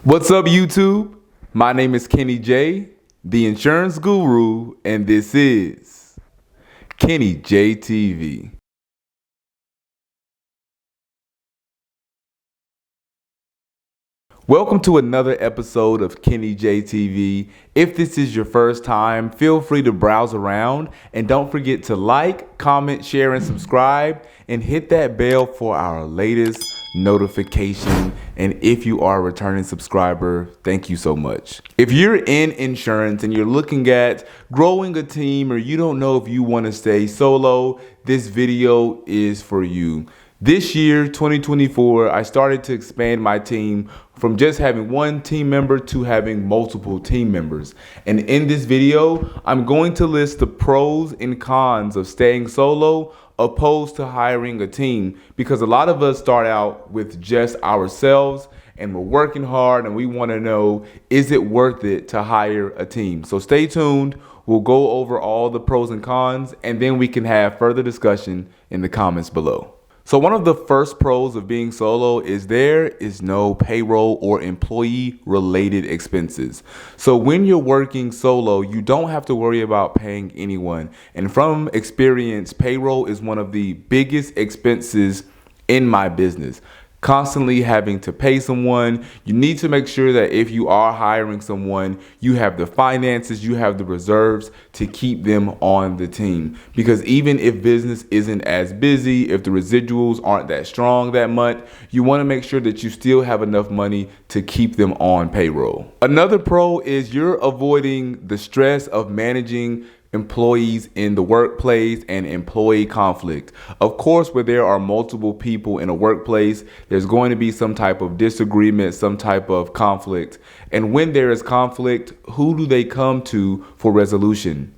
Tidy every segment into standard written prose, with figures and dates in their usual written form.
What's up, YouTube? My name is Kenny J, the insurance guru, and this is Kenny J TV. Welcome to another episode of Kenny J TV. If this is your first time, feel free to browse around and don't forget to like, comment, share, and subscribe, and hit that bell for our latest notification. And if you are a returning subscriber, thank you so much. If you're in insurance and you're looking at growing a team, or you don't know if you want to stay solo, this video is for you. This year, 2024, I started to expand my team from just having one team member to having multiple team members. And in this video, I'm going to list the pros and cons of staying solo opposed to hiring a team, because a lot of us start out with just ourselves and we're working hard and we want to know, is it worth it to hire a team? So stay tuned. We'll go over all the pros and cons, and then we can have further discussion in the comments below. So one of the first pros of being solo is there is no payroll or employee related expenses. So when you're working solo, you don't have to worry about paying anyone. And from experience, payroll is one of the biggest expenses in my business. Constantly having to pay someone, you need to make sure that if you are hiring someone, you have the finances, you have the reserves to keep them on the team. Because even if business isn't as busy, if the residuals aren't that strong that month, you want to make sure that you still have enough money to keep them on payroll. Another pro is you're avoiding the stress of managing employees in the workplace and employee conflict. Of course, where there are multiple people in a workplace, there's going to be some type of disagreement, some type of conflict. And when there is conflict, who do they come to for resolution?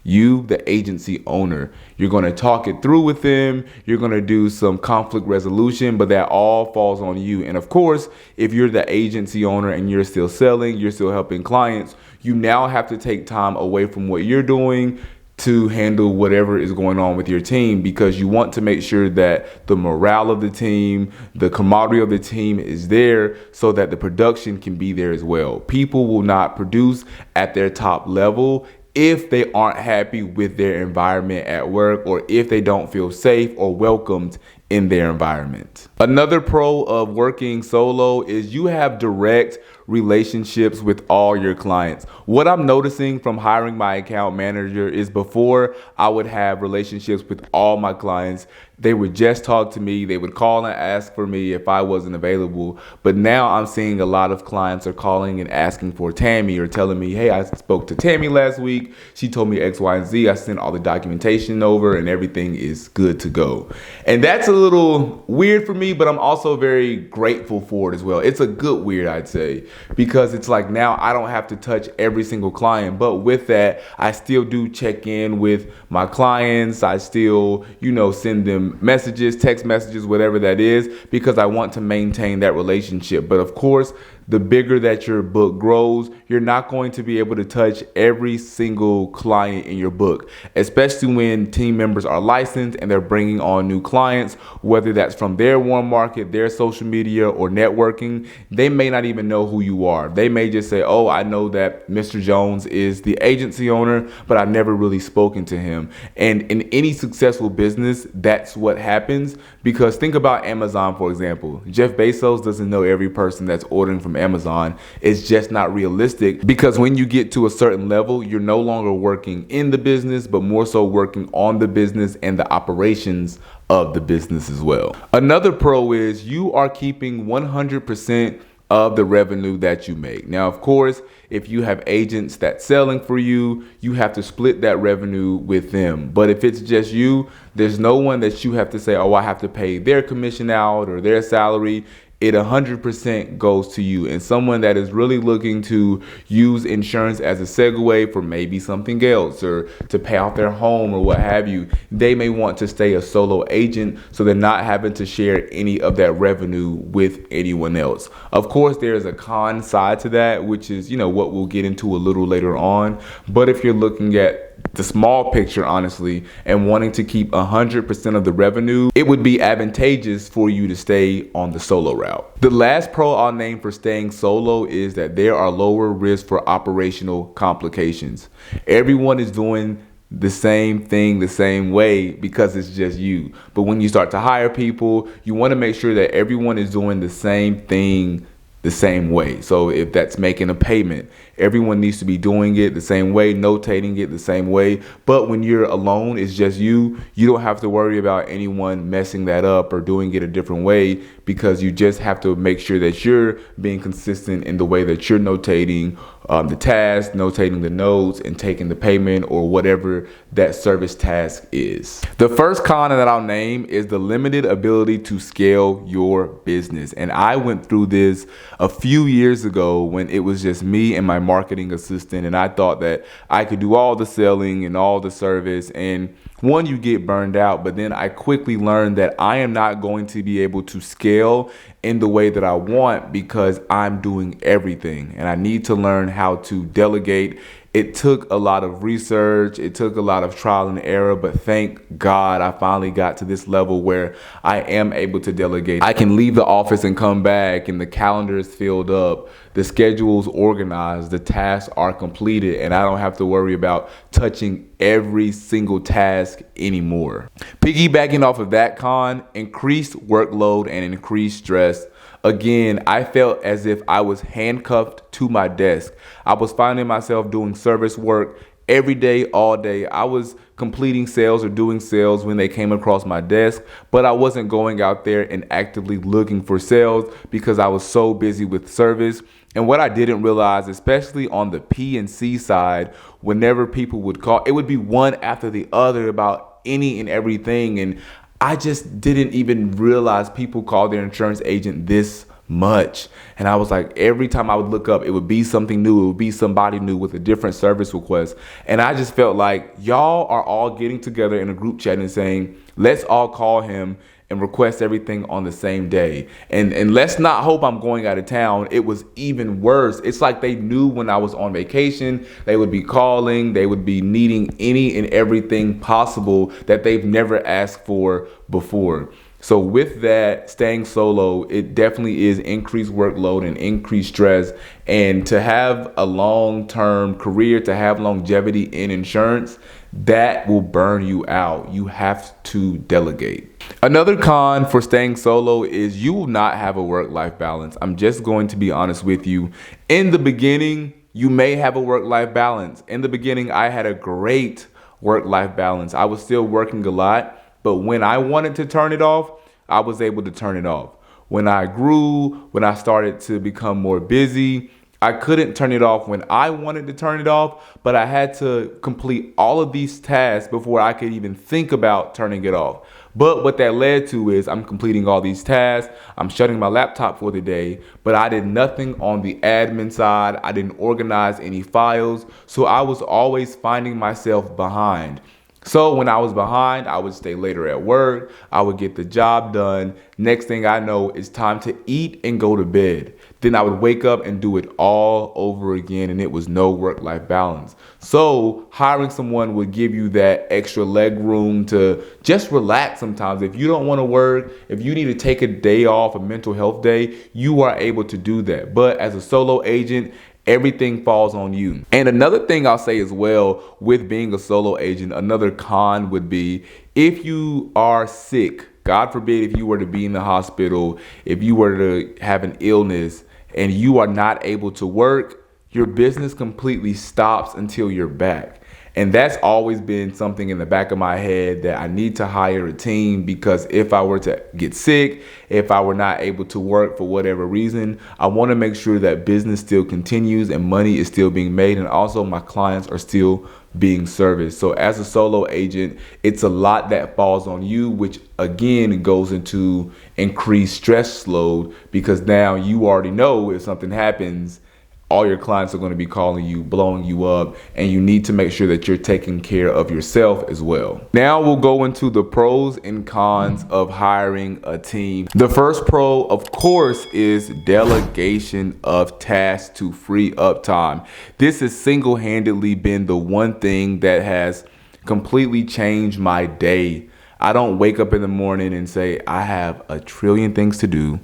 You, the agency owner. You're going to talk it through with them. You're going to do some conflict resolution, but that all falls on you. And of course, if you're the agency owner and you're still selling, you're still helping clients, you now have to take time away from what you're doing to handle whatever is going on with your team, because you want to make sure that the morale of the team, the camaraderie of the team is there so that the production can be there as well. People will not produce at their top level if they aren't happy with their environment at work, or if they don't feel safe or welcomed in their environment. Another pro of working solo is you have direct relationships with all your clients. What I'm noticing from hiring my account manager is before I would have relationships with all my clients. They would just talk to me. They would call and ask for me if I wasn't available. But now I'm seeing a lot of clients are calling and asking for Tammy, or telling me, hey, I spoke to Tammy last week. She told me X, Y, and Z. I sent all the documentation over and everything is good to go. And that's a little weird for me, but I'm also very grateful for it as well. It's a good weird, I'd say, because it's like now I don't have to touch every single client. But with that, I still do check in with my clients. I still, send them messages, text messages, whatever that is, because I want to maintain that relationship. But of course, the bigger that your book grows, you're not going to be able to touch every single client in your book, especially when team members are licensed and they're bringing on new clients, whether that's from their warm market, their social media, or networking. They may not even know who you are. They may just say, oh, I know that Mr. Jones is the agency owner, but I've never really spoken to him. And in any successful business, that's what happens. Because think about Amazon, for example. Jeff Bezos doesn't know every person that's ordering from Amazon. It's just not realistic, because when you get to a certain level, you're no longer working in the business, but more so working on the business and the operations of the business as well. Another pro is you are keeping 100% of the revenue that you make. Now, of course, if you have agents that's selling for you, you have to split that revenue with them. But if it's just you, there's no one that you have to say, oh, I have to pay their commission out or their salary. It 100% goes to you. And someone that is really looking to use insurance as a segue for maybe something else, or to pay off their home or what have you, they may want to stay a solo agent so they're not having to share any of that revenue with anyone else. Of course, there's a con side to that, which is, what we'll get into a little later on. But if you're looking at the small picture, honestly, and wanting to keep 100% of the revenue, it would be advantageous for you to stay on the solo route. The last pro I'll name for staying solo is that there are lower risks for operational complications. Everyone is doing the same thing the same way because it's just you. But when you start to hire people, you want to make sure that everyone is doing the same thing the same way. So if that's making a payment, everyone needs to be doing it the same way, notating it the same way. But when you're alone, it's just you don't have to worry about anyone messing that up or doing it a different way, because you just have to make sure that you're being consistent in the way that you're notating the task, notating the notes, and taking the payment or whatever that service task is. The first con that I'll name is the limited ability to scale your business. And I went through this a few years ago when it was just me and my marketing assistant, and I thought that I could do all the selling and all the service, and one, you get burned out, but then I quickly learned that I am not going to be able to scale in the way that I want because I'm doing everything, and I need to learn how to delegate. It took a lot of research. It took a lot of trial and error, but thank God I finally got to this level where I am able to delegate. I can leave the office and come back, and the calendar is filled up, the schedule's organized, the tasks are completed, and I don't have to worry about touching every single task anymore. Piggybacking off of that con, increased workload and increased stress. Again, I felt as if I was handcuffed to my desk. I was finding myself doing service work every day, all day. I was completing sales or doing sales when they came across my desk, but I wasn't going out there and actively looking for sales because I was so busy with service. And what I didn't realize, especially on the P&C side, whenever people would call, it would be one after the other about any and everything. And I just didn't even realize people call their insurance agent this much. And I was like, every time I would look up, it would be something new. It would be somebody new with a different service request. And I just felt like y'all are all getting together in a group chat and saying, let's all call him and request everything on the same day. And let's not hope I'm going out of town. It was even worse. It's like they knew when I was on vacation, they would be calling, they would be needing any and everything possible that they've never asked for before. So with that, staying solo, it definitely is increased workload and increased stress. And to have a long-term career, to have longevity in insurance, that will burn you out. You have to delegate. Another con for staying solo is you will not have a work-life balance. I'm just going to be honest with you. In the beginning, you may have a work-life balance. In the beginning, I had a great work-life balance. I was still working a lot. But when I wanted to turn it off, I was able to turn it off. When I grew, when I started to become more busy, I couldn't turn it off when I wanted to turn it off, but I had to complete all of these tasks before I could even think about turning it off. But what that led to is I'm completing all these tasks, I'm shutting my laptop for the day, but I did nothing on the admin side. I didn't organize any files, so I was always finding myself behind. So when I was behind, I would stay later at work. I would get the job done. Next thing I know, it's time to eat and go to bed. Then I would wake up and do it all over again, and it was no work-life balance. So hiring someone would give you that extra leg room to just relax sometimes. If you don't want to work, if you need to take a day off, a mental health day, you are able to do that. But as a solo agent, everything falls on you. And another thing I'll say as well with being a solo agent, another con would be if you are sick, God forbid if you were to be in the hospital, if you were to have an illness and you are not able to work, your business completely stops until you're back. And that's always been something in the back of my head that I need to hire a team, because if I were to get sick, if I were not able to work for whatever reason, I want to make sure that business still continues and money is still being made, and also my clients are still being serviced. So as a solo agent, it's a lot that falls on you, which again goes into increased stress load, because now you already know if something happens, all your clients are going to be calling you, blowing you up, and you need to make sure that you're taking care of yourself as well. Now we'll go into the pros and cons of hiring a team. The first pro, of course, is delegation of tasks to free up time. This has single-handedly been the one thing that has completely changed my day. I don't wake up in the morning and say, I have a trillion things to do.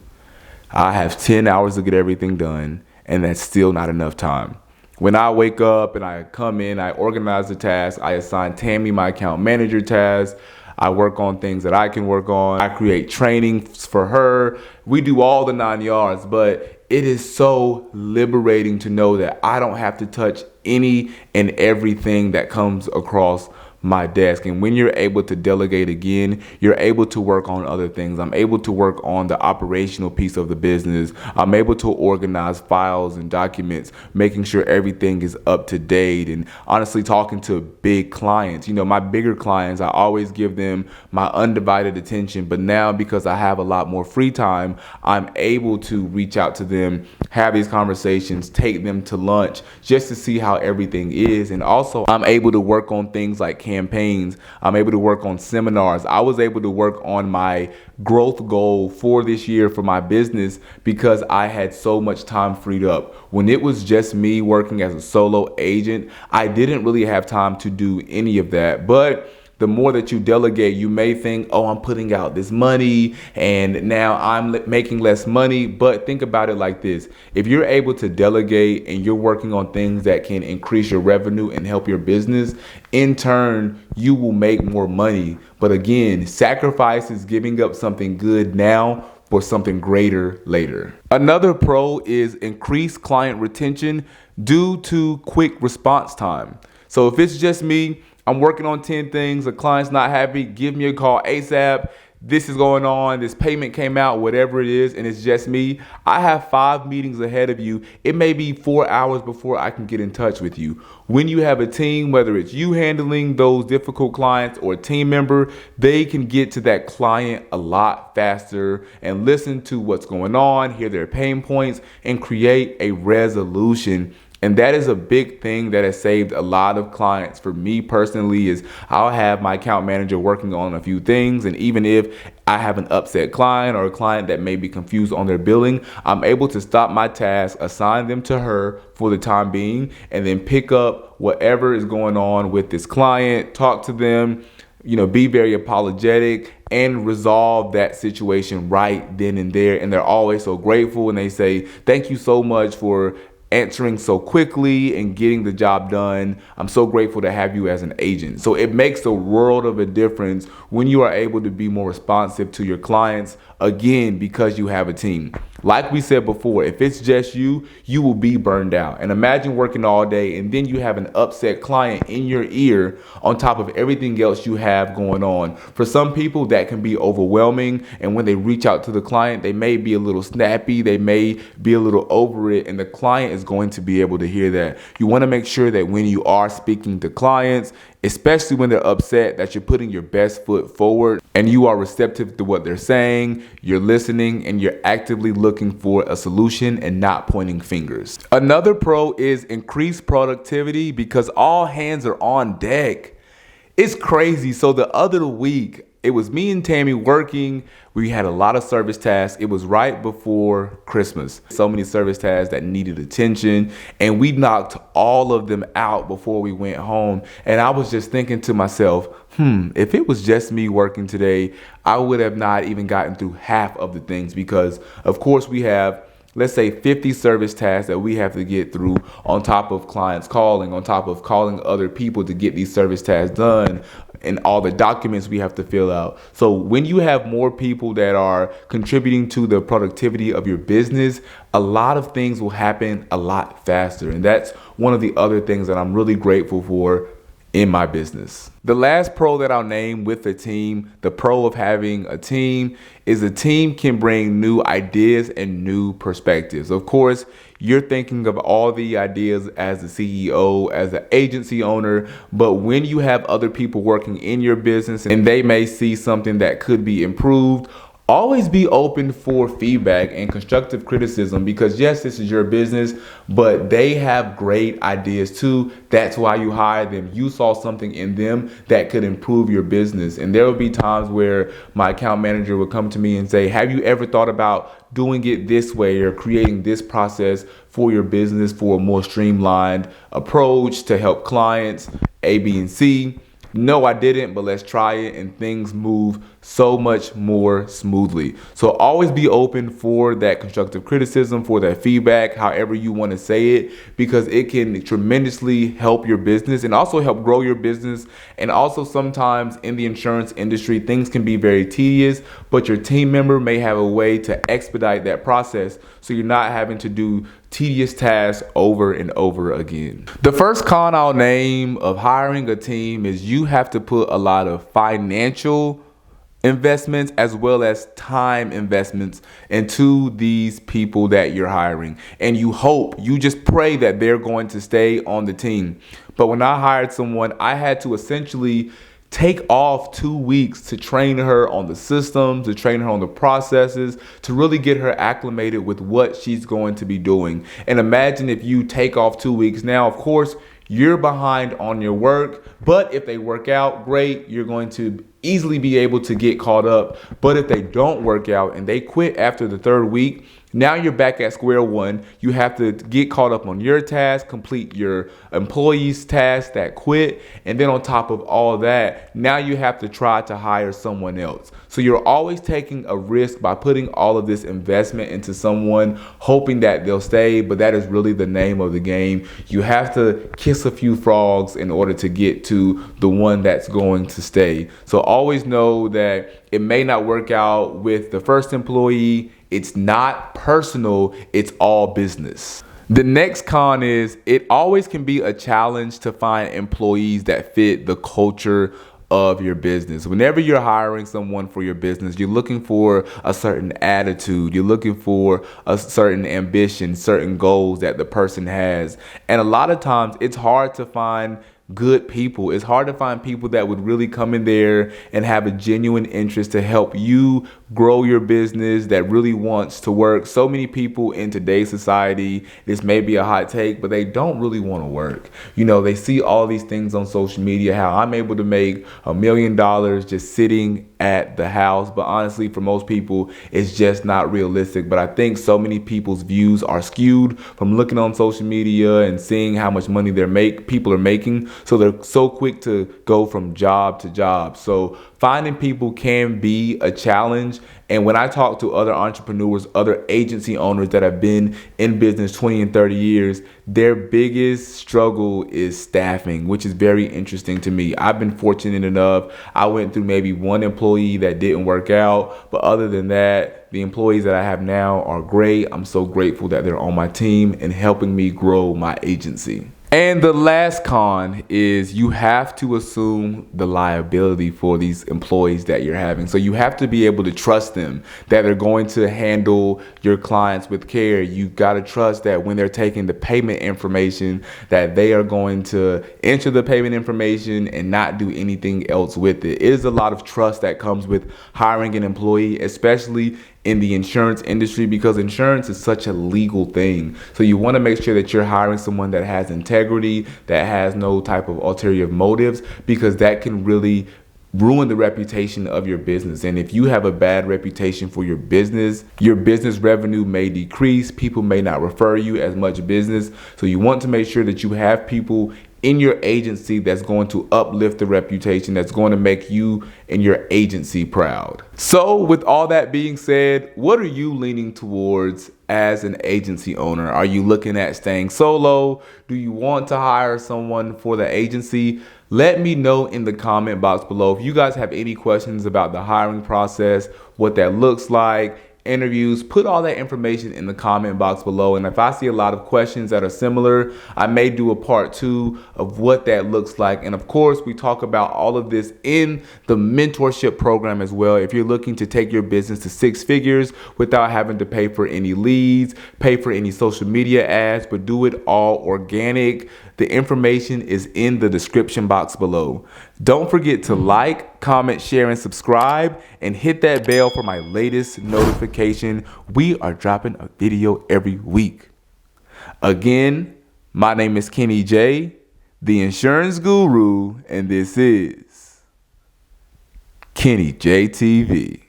I have 10 hours to get everything done. And that's still not enough time. When I wake up and I come in, I organize the tasks, I assign Tammy my account manager tasks, I work on things that I can work on, I create training for her, we do all the 9 yards, but it is so liberating to know that I don't have to touch any and everything that comes across my desk. And when you're able to delegate again, you're able to work on other things. I'm able to work on the operational piece of the business. I'm able to organize files and documents, making sure everything is up to date, and honestly talking to big clients. You know, my bigger clients, I always give them my undivided attention, but now because I have a lot more free time, I'm able to reach out to them, have these conversations, take them to lunch just to see how everything is. And also I'm able to work on things like campaigns. I'm able to work on seminars. I was able to work on my growth goal for this year for my business because I had so much time freed up. When it was just me working as a solo agent, I didn't really have time to do any of that. But the more that you delegate, you may think, oh, I'm putting out this money and now I'm making less money. But think about it like this. If you're able to delegate and you're working on things that can increase your revenue and help your business, in turn, you will make more money. But again, sacrifice is giving up something good now for something greater later. Another pro is increased client retention due to quick response time. So if it's just me, I'm working on 10 things, a client's not happy, give me a call ASAP. This is going on, this payment came out, whatever it is, and it's just me. I have 5 meetings ahead of you. It may be 4 hours before I can get in touch with you. When you have a team, whether it's you handling those difficult clients or a team member, they can get to that client a lot faster and listen to what's going on, hear their pain points, and create a resolution. And that is a big thing that has saved a lot of clients. For me personally, is I'll have my account manager working on a few things. And even if I have an upset client or a client that may be confused on their billing, I'm able to stop my task, assign them to her for the time being, and then pick up whatever is going on with this client, talk to them, be very apologetic and resolve that situation right then and there. And they're always so grateful and they say, thank you so much for answering so quickly and getting the job done. I'm so grateful to have you as an agent. So it makes a world of a difference when you are able to be more responsive to your clients, again, because you have a team. Like we said before, if it's just you, you will be burned out. And imagine working all day and then you have an upset client in your ear on top of everything else you have going on. For some people, that can be overwhelming. And when they reach out to the client, they may be a little snappy. They may be a little over it. And the client is going to be able to hear that. You want to make sure that when you are speaking to clients, especially when they're upset, that you're putting your best foot forward and you are receptive to what they're saying, you're listening, and you're actively looking for a solution and not pointing fingers. Another pro is increased productivity because all hands are on deck. It's crazy. So the other week, it was me and Tammy working. We had a lot of service tasks. It was right before Christmas. So many service tasks that needed attention, and we knocked all of them out before we went home. And I was just thinking to myself, if it was just me working today, I would have not even gotten through half of the things because, of course, we have, let's say, 50 service tasks that we have to get through on top of clients calling, on top of calling other people to get these service tasks done, and all the documents we have to fill out. So when you have more people that are contributing to the productivity of your business, a lot of things will happen a lot faster. And that's one of the other things that I'm really grateful for in my business. The last pro that I'll name with the team, the pro of having a team, is a team can bring new ideas and new perspectives. Of course, you're thinking of all the ideas as the CEO, as the agency owner, but when you have other people working in your business and they may see something that could be improved, Always be open for feedback and constructive criticism because yes, this is your business, but they have great ideas too. That's why you hire them. You saw something in them that could improve your business. And there will be times where my account manager will come to me and say, have you ever thought about doing it this way or creating this process for your business for a more streamlined approach to help clients A, B, and C? No, I didn't, but let's try it, and things move so much more smoothly. So always be open for that constructive criticism, for that feedback, however you want to say it, because it can tremendously help your business and also help grow your business. And also sometimes in the insurance industry, things can be very tedious, but your team member may have a way to expedite that process so you're not having to do tedious tasks over and over again. The first con I'll name of hiring a team is you have to put a lot of financial investments as well as time investments into these people that you're hiring. And you just pray that they're going to stay on the team. But when I hired someone, I had to essentially take off 2 weeks to train her on the systems, to train her on the processes, to really get her acclimated with what she's going to be doing. And imagine if you take off 2 weeks. Now, of course, you're behind on your work, but if they work out, great, you're going to easily be able to get caught up. But if they don't work out and they quit after the 3rd week, now you're back at square one. You have to get caught up on your task, complete your employees' tasks that quit. And then on top of all that, now you have to try to hire someone else. So you're always taking a risk by putting all of this investment into someone, hoping that they'll stay. But that is really the name of the game. You have to kiss a few frogs in order to get to the one that's going to stay. So always know that it may not work out with the first employee. It's not personal, it's all business. The next con is it always can be a challenge to find employees that fit the culture of your business. Whenever you're hiring someone for your business, you're looking for a certain attitude, you're looking for a certain ambition, certain goals that the person has. And a lot of times it's hard to find good people. It's hard to find people that would really come in there and have a genuine interest to help you grow your business, that really wants to work. So many people in today's society, this may be a hot take, but they don't really want to work. You know, they see all these things on social media, how I'm able to make $1 million just sitting at the house. But honestly, for most people, it's just not realistic. But I think so many people's views are skewed from looking on social media and seeing how much money people are making. So they're so quick to go from job to job. So finding people can be a challenge. And when I talk to other entrepreneurs, other agency owners that have been in business 20 and 30 years, their biggest struggle is staffing, which is very interesting to me. I've been fortunate enough. I went through maybe one employee that didn't work out. But other than that, the employees that I have now are great. I'm so grateful that they're on my team and helping me grow my agency. And the last con is you have to assume the liability for these employees that you're having. So you have to be able to trust them, that they're going to handle your clients with care. You got to trust that when they're taking the payment information, that they are going to enter the payment information and not do anything else with it. It is a lot of trust that comes with hiring an employee, especially in the insurance industry, because insurance is such a legal thing. So you want to make sure that you're hiring someone that has integrity, that has no type of ulterior motives, because that can really ruin the reputation of your business. And if you have a bad reputation for your business revenue may decrease. People may not refer you as much business. So you want to make sure that you have people in your agency that's going to uplift the reputation, that's going to make you and your agency proud. So with all that being said, what are you leaning towards as an agency owner? Are you looking at staying solo? Do you want to hire someone for the agency? Let me know in the comment box below. If you guys have any questions about the hiring process, what that looks like, interviews, put all that information in the comment box below. And if I see a lot of questions that are similar, I may do a part 2 of what that looks like. And of course, we talk about all of this in the mentorship program as well. If you're looking to take your business to 6 figures without having to pay for any leads, pay for any social media ads, but do it all organic, the information is in the description box below. Don't forget to like, comment, share, and subscribe, and hit that bell for my latest notification. We are dropping a video every week. Again, my name is Kenny J, the insurance guru, and this is Kenny J TV.